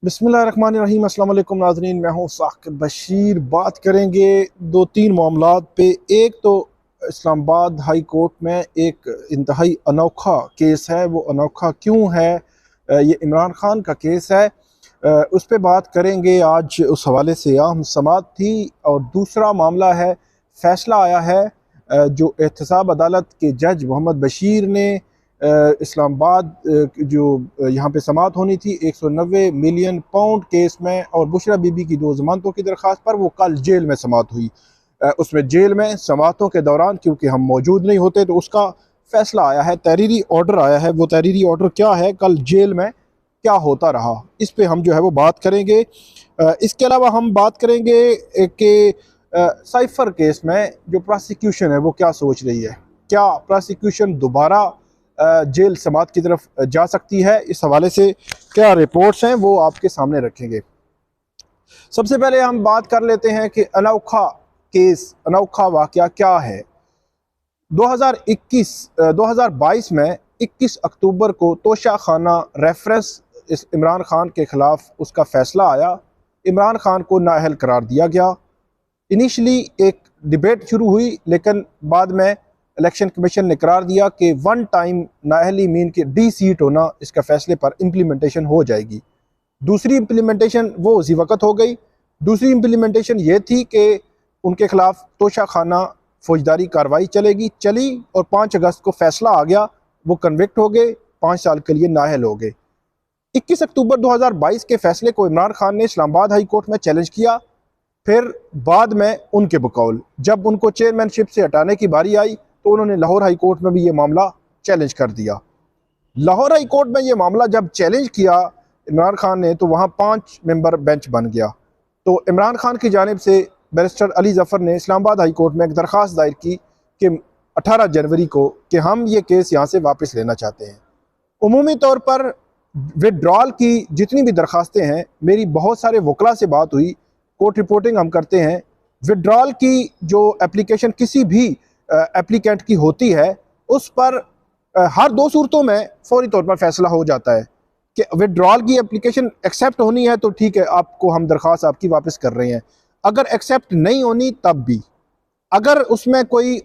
बिस्मिल्लाहिर्रहमानिर्रहीम। अस्सलाम वालेकुम नाज़रीन, मैं हूँ साकिब बशीर। बात करेंगे दो तीन मामलात पे। एक तो इस्लामाबाद हाई कोर्ट में एक इंतहाई अनोखा केस है। वो अनोखा क्यों है? ये इमरान खान का केस है। उस पे बात करेंगे आज। उस हवाले से अहम समाअत थी। और दूसरा मामला है, फ़ैसला आया है जो एहतसाब अदालत के जज मोहम्मद बशीर ने इस्लामाबाद जो यहाँ पे समाअत होनी थी 190 मिलियन पाउंड केस में और बुशरा बीबी की दो जमानतों की दरख्वास्त पर, वो कल जेल में समाअत हुई। उसमें जेल में समाअतों के दौरान क्योंकि हम मौजूद नहीं होते तो उसका फ़ैसला आया है, तहरीरी ऑर्डर आया है। वो तहरीरी ऑर्डर क्या है, कल जेल में क्या होता रहा, इस पे हम जो है वो बात करेंगे। इसके अलावा हम बात करेंगे कि साइफर केस में जो प्रोसिक्यूशन है वो क्या सोच रही है। क्या प्रोसिक्यूशन दोबारा जेल समाअत की तरफ जा सकती है? इस हवाले से क्या रिपोर्ट्स हैं वो आपके सामने रखेंगे। सबसे पहले हम बात कर लेते हैं कि अनोखा केस, अनोखा वाक़या क्या है। 2022 में 21 अक्टूबर को तोशा खाना रेफरेंस इस इमरान खान के ख़िलाफ़ उसका फ़ैसला आया। इमरान खान को नाअहल करार दिया गया। इनिशली एक डिबेट शुरू हुई, लेकिन बाद में इलेक्शन कमीशन ने करार दिया कि वन टाइम नाअहली मीन के डी सीट होना, इसका फ़ैसले पर इम्प्लीमेंटेशन हो जाएगी। दूसरी इम्प्लीमेंटेशन वो उसी वक्त हो गई। दूसरी इम्प्लीमेंटेशन ये थी कि उनके ख़िलाफ़ तोशा खाना फौजदारी कार्रवाई चली और 5 अगस्त को फ़ैसला आ गया। वो कन्विक्ट हो गए, 5 साल के लिए नाअहल हो गए। 21 अक्टूबर 2022 के फ़ैसले को इमरान खान ने इस्लामाबाद हाई कोर्ट में चैलेंज किया। फिर बाद में उनके बकौल जब उनको चेयरमैनशिप से हटाने की बारी आई तो उन्होंने लाहौर हाई कोर्ट में भी ये मामला चैलेंज कर दिया। लाहौर हाई कोर्ट में ये मामला जब चैलेंज किया इमरान खान ने, तो वहाँ 5 मेंबर बेंच बन गया। तो इमरान खान की जानिब से बैरिस्टर अली ज़फ़र ने इस्लामाबाद हाई कोर्ट में एक दरख्वास्त दायर की कि 18 जनवरी को कि हम ये केस यहाँ से वापस लेना चाहते हैं। उमूमी तौर पर विड्रॉल की जितनी भी दरख्वास्तें हैं, मेरी बहुत सारे वकला से बात हुई, कोर्ट रिपोर्टिंग हम करते हैं। विड्रॉल की जो एप्लीकेशन किसी भी एप्लीकेंट की होती है, उस पर हर 2 सूरतों में फौरी तौर पर फैसला हो जाता है कि विड्रॉल की एप्लीकेशन एक्सेप्ट होनी है तो ठीक है, आपको हम दरख्वास्त आपकी वापस कर रहे हैं। अगर एक्सेप्ट नहीं होनी तब भी, अगर उसमें कोई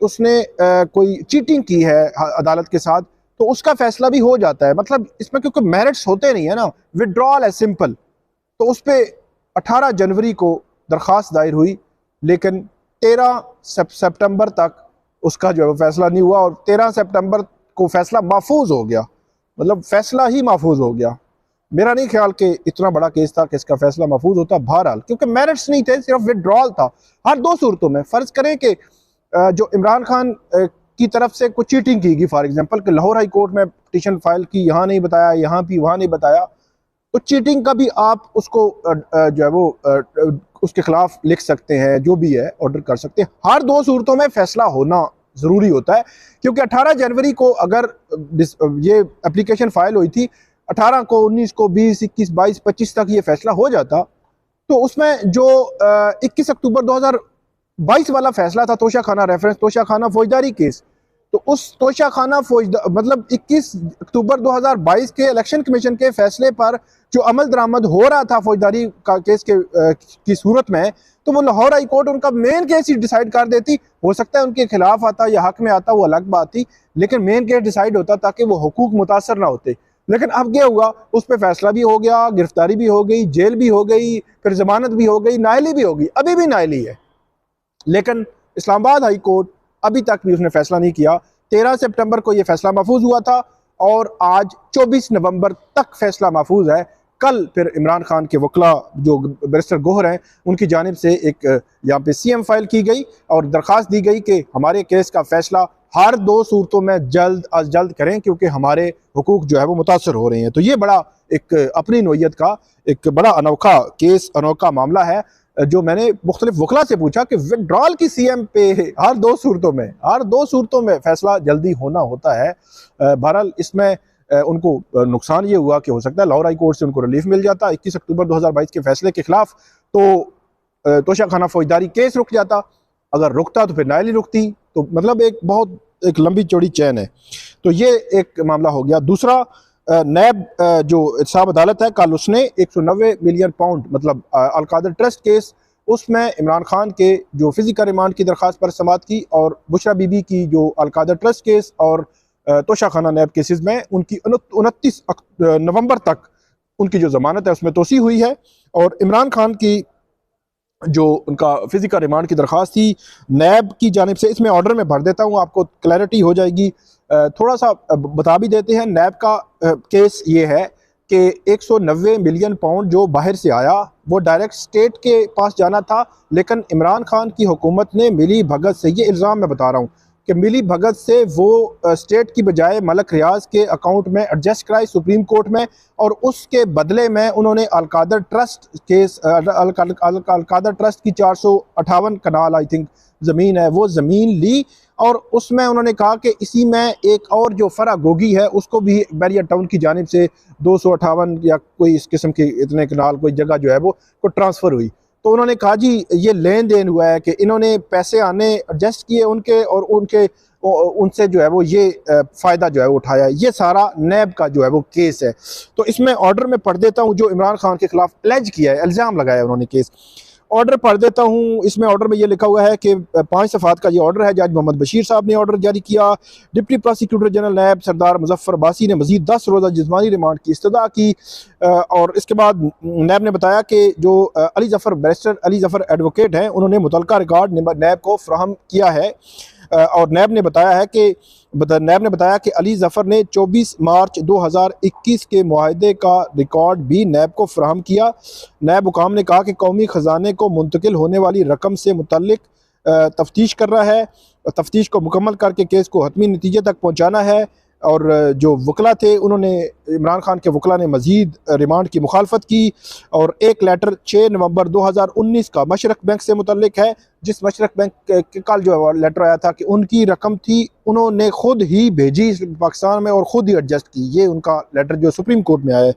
चीटिंग की है अदालत के साथ तो उसका फैसला भी हो जाता है। मतलब इसमें क्योंकि मेरिट्स होते नहीं है ना, विड्रॉल है सिंपल। तो उस पर 18 जनवरी को दरख्वास्त दायर हुई, लेकिन 13 सितंबर तक उसका जो है फैसला नहीं हुआ और 13 सितंबर को फैसला महफूज हो गया। मतलब फैसला ही महफूज हो गया। मेरा नहीं ख्याल कि इतना बड़ा केस था कि इसका फैसला महफूज होता। बहरहाल क्योंकि मेरिट्स नहीं थे, सिर्फ विड्रॉल था। हर 2 सूरतों में फ़र्ज़ करें कि जो इमरान खान की तरफ से कुछ चीटिंग की गई, फॉर एग्जांपल कि लाहौर हाई कोर्ट में पिटीशन फाइल की, यहाँ नहीं बताया, यहाँ भी वहाँ नहीं बताया, तो चीटिंग का भी आप उसको जो है वो उसके खिलाफ लिख सकते हैं, जो भी है ऑर्डर कर सकते हैं। हर 2 सूरतों में फैसला होना ज़रूरी होता है, क्योंकि 18 जनवरी को अगर ये एप्लीकेशन फाइल हुई थी, 18 को, 19 को, 20, 21, 22, 25 तक ये फैसला हो जाता, तो उसमें जो 21 अक्टूबर 2022 वाला फैसला था, तोशा खाना रेफरेंस, तोशा खाना फौजदारी केस, तो उस तोशा खाना मतलब 21 अक्टूबर 2022 के इलेक्शन कमीशन के फैसले पर जो अमल दरामद हो रहा था फौजदारी का केस की सूरत में, तो वो लाहौर हाई कोर्ट उनका मेन केस ही डिसाइड कर देती। हो सकता है उनके खिलाफ आता या हक में आता, वो अलग बात थी, लेकिन मेन केस डिसाइड होता ताकि वो हुकूक मुतासर ना होते। लेकिन अब क्या हुआ, उस पर फैसला भी हो गया, गिरफ्तारी भी हो गई, जेल भी हो गई, फिर जमानत भी हो गई, नाअहली भी हो गई, अभी भी नाअहली है। लेकिन इस्लामाबाद हाई कोर्ट अभी तक भी उसने फैसला नहीं किया। 13 सितंबर को यह फैसला महफूज हुआ था और आज 24 नवंबर तक फैसला महफूज है। कल फिर इमरान खान के वकला जो बैरिस्टर गोहर हैं, उनकी जानिब से एक यहाँ पे सीएम फाइल की गई और दरख्वास्त दी गई कि हमारे केस का फैसला हर 2 सूरतों में जल्द अज जल्द करें, क्योंकि हमारे हुकूक जो है वो मुतासर हो रहे हैं। तो ये बड़ा एक अपनी नोयत का एक बड़ा अनोखा केस, अनोखा मामला है, जो मैंने मुख्तलिफ वकला से पूछा कि विड्रॉल की सीएम पे हर 2 सूरतों में फैसला जल्दी होना होता है। बहरहाल इसमें उनको नुकसान ये हुआ कि हो सकता है लाहौर हाई कोर्ट से उनको रिलीफ मिल जाता 21 अक्टूबर 2022 के फैसले के खिलाफ, तो तोशा खाना फौजदारी केस रुक जाता। अगर रुकता तो फिर नाअहली रुकती, तो मतलब एक बहुत एक लंबी चौड़ी चैन है। तो ये एक मामला हो गया। दूसरा, नैब जो इंसाफ अदालत है, कल उसने 190 मिलियन पाउंड मतलब अलकादर ट्रस्ट केस, उसमें इमरान खान के जो फिजिकल रिमांड की दरख्वास्त पर समाअत की, और बुशरा बीबी की जो अलकादर ट्रस्ट केस और तोशा खाना नैब केसेस में उनकी 29 नवंबर तक उनकी जो जमानत है उसमें तोसी हुई है। और इमरान खान की जो उनका फिजिकल रिमांड की दरख्वास्त थी नैब की जानिब से, इसमें ऑर्डर में भर देता हूँ, आपको क्लैरिटी हो जाएगी। थोड़ा सा बता भी देते हैं। नैब का केस ये है कि 190 मिलियन पाउंड जो बाहर से आया वो डायरेक्ट स्टेट के पास जाना था, लेकिन इमरान खान की हुकूमत ने मिली भगत से, ये इल्ज़ाम मैं बता रहा हूँ कि मिली भगत से वो स्टेट की बजाय मलक रियाज के अकाउंट में एडजस्ट कराई सुप्रीम कोर्ट में, और उसके बदले में उन्होंने Al-Qadir trust case Al-Qadir trust की 458 कनाल आई थिंक ज़मीन है, वो ज़मीन ली, और उसमें उन्होंने कहा कि इसी में एक और जो फरा गोगी है उसको भी बैरियर टाउन की जानिब से 258 या कोई इस किस्म की इतने कनाल कोई जगह जो है वो को ट्रांसफ़र हुई। तो उन्होंने कहा जी ये लेन देन हुआ है कि इन्होंने पैसे आने एडजस्ट किए उनके, और उनसे जो है वो ये फ़ायदा जो है वो उठाया। ये सारा नैब का जो है वो केस है। तो इसमें ऑर्डर में पढ़ देता हूँ जो इमरान खान के खिलाफ प्लेज किया है, इल्ज़ाम लगाया उन्होंने केस। ऑर्डर पढ़ देता हूँ। इसमें ऑर्डर में ये लिखा हुआ है कि 5 सफ़ात का ये ऑर्डर है। जज मोहम्मद बशीर साहब ने ऑर्डर जारी किया। डिप्टी प्रोसिक्यूटर जनरल नैब सरदार मुजफ्फर अब्बासी ने मजीद 10 रोज़ा जिस्मानी रिमांड की इस्तदा की। और इसके बाद नैब ने बताया कि जो अली ज़फ़र बैरिस्टर अली ज़फ़र एडवोकेट हैं उन्होंने मुतलका रिकॉर्ड नैब को फ्राहम किया है। और नैब ने बताया कि अली ज़फ़र ने 24 मार्च 2021 के मुआहदे का रिकॉर्ड भी नैब को फ्राहम किया। नैब हुकाम ने कहा कि कौमी ख़जाने को मुंतकिल होने वाली रकम से मुतल्लिक तफ्तीश कर रहा है। तफ्तीश को मुकम्मल करके केस को हतमी नतीजे तक पहुँचाना है। और जो वकला थे उन्होंने, इमरान खान के वकला ने मज़ीद रिमांड की मुखालफत की। और एक लेटर 6 नवंबर 2019 का मशरक बैंक से मुतल्लिक है, जिस मशरक बैंक के कल जो लेटर आया था कि उनकी रकम थी उन्होंने ख़ुद ही भेजी पाकिस्तान में और ख़ुद ही एडजस्ट की। ये उनका लेटर जो सुप्रीम कोर्ट में आया है।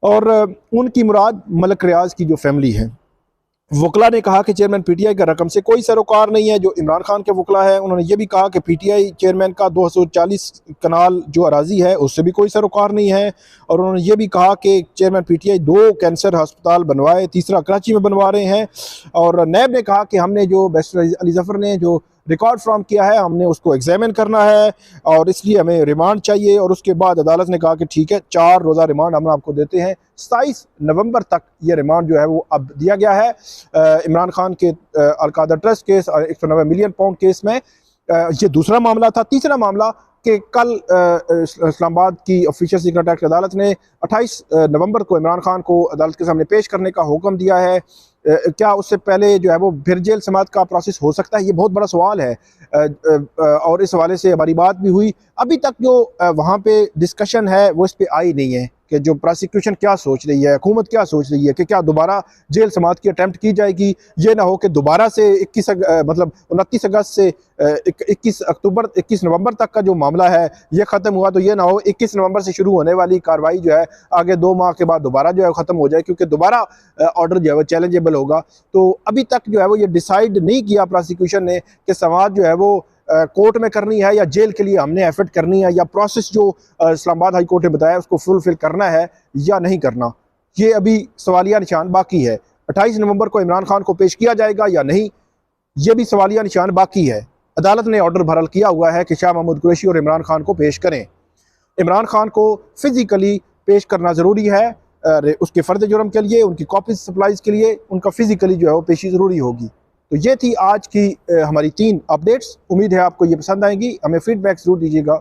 और उनकी मुराद मलक रियाज की जो फैमिली है। वकला ने कहा कि चेयरमैन पीटीआई का रकम से कोई सरोकार नहीं है। जो इमरान खान के वकला है उन्होंने ये भी कहा कि पीटीआई चेयरमैन का 240 कनाल जो अराजी है उससे भी कोई सरोकार नहीं है। और उन्होंने ये भी कहा कि चेयरमैन पीटीआई 2 कैंसर अस्पताल बनवाए, तीसरा कराची में बनवा रहे हैं। और नैब ने कहा कि हमने जो बैरिस्टर अली ज़फ़र ने जो रिकॉर्ड फ्राहम किया है हमने उसको एग्जामिन करना है और इसलिए हमें रिमांड चाहिए। और उसके बाद अदालत ने कहा कि ठीक है 4 रोज़ा रिमांड हम आपको देते हैं। 27 नवंबर तक ये रिमांड जो है वो अब दिया गया है। इमरान खान के अलकादर ट्रस्ट केस और 190 मिलियन पाउंड केस में ये दूसरा मामला था। तीसरा मामला कि कल इस्लामाबाद की ऑफिशियल सीक्रेट एक्ट अदालत ने 28 नवंबर को इमरान खान को अदालत के सामने पेश करने का हुक्म दिया है। क्या उससे पहले जो है वो फिर जेल समाअत का प्रोसेस हो सकता है? ये बहुत बड़ा सवाल है। और इस हवाले से हमारी बात भी हुई। अभी तक जो वहाँ पे डिस्कशन है वो इस पर आई नहीं है कि जो प्रोसिक्यूशन क्या सोच रही है, हुकूमत क्या सोच रही है कि क्या दोबारा जेल समाअत की अटैम्प्ट की जाएगी। ये ना हो कि दोबारा से 29 अगस्त से 21 नवंबर तक का जो मामला है ये ख़त्म हुआ तो ये ना हो 21 नवंबर से शुरू होने वाली कार्रवाई जो है आगे 2 माह के बाद दोबारा जो है ख़त्म हो जाए, क्योंकि दोबारा ऑर्डर जो है वो चैलेंजेबल होगा। तो अभी तक जो है वो ये डिसाइड नहीं किया प्रोसिक्यूशन ने कि समाअत जो है वो कोर्ट में करनी है या जेल के लिए हमने एफर्ट करनी है, या प्रोसेस जो इस्लामाबाद हाई कोर्ट ने बताया उसको फुलफिल करना है या नहीं करना। ये अभी सवालिया निशान बाकी है। 28 नवंबर को इमरान खान को पेश किया जाएगा या नहीं, ये भी सवालिया निशान बाकी है। अदालत ने ऑर्डर बहाल किया हुआ है कि शाह महमूद कुरैशी और इमरान खान को पेश करें। इमरान खान को फिजिकली पेश करना ज़रूरी है उसके फ़र्द जुर्म के लिए, उनकी कॉपीज सप्लाईज के लिए उनका फिजिकली जो है वो पेशी ज़रूरी होगी। तो ये थी आज की हमारी 3 अपडेट्स। उम्मीद है आपको ये पसंद आएंगी। हमें फीडबैक ज़रूर दीजिएगा।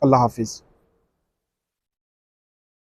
अल्लाह हाफिज़।